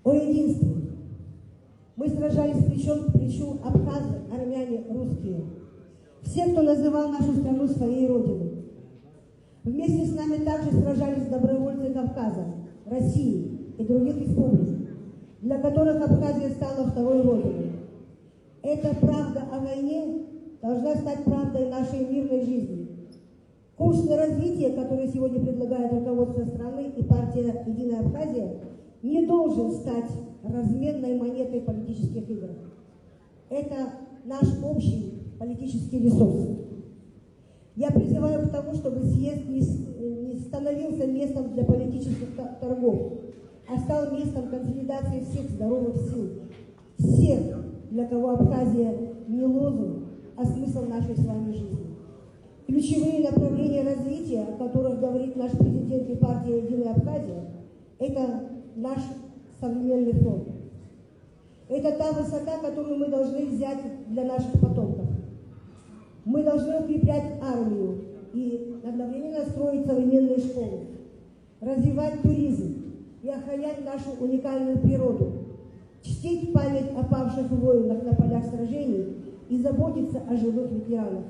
о единстве. Мы сражались плечом к плечу абхазы, армяне, русские. Все, кто называл нашу страну своей родиной. Вместе с нами также сражались добровольцы Кавказа, России и других республик, для которых Абхазия стала второй родиной. Эта правда о войне должна стать правдой нашей мирной жизни. Курс на развитие, который сегодня предлагает руководство страны и партия «Единая Абхазия», не должен стать разменной монетой политических игр. Это наш общий политический ресурс. Я призываю к тому, чтобы съезд не становился местом для политических торгов, а стал местом консолидации всех здоровых сил, всех, для кого Абхазия не лозунг, а смысл нашей с вами жизни. Ключевые направления развития, о которых говорит наш президент и партия «Единая Абхазия», это наш современный фронт. Это та высота, которую мы должны взять для наших потомков. Мы должны укреплять армию и одновременно строить современные школы, развивать туризм и охранять нашу уникальную природу, чтить память о павших воинах на полях сражений и заботиться о живых ветеранах.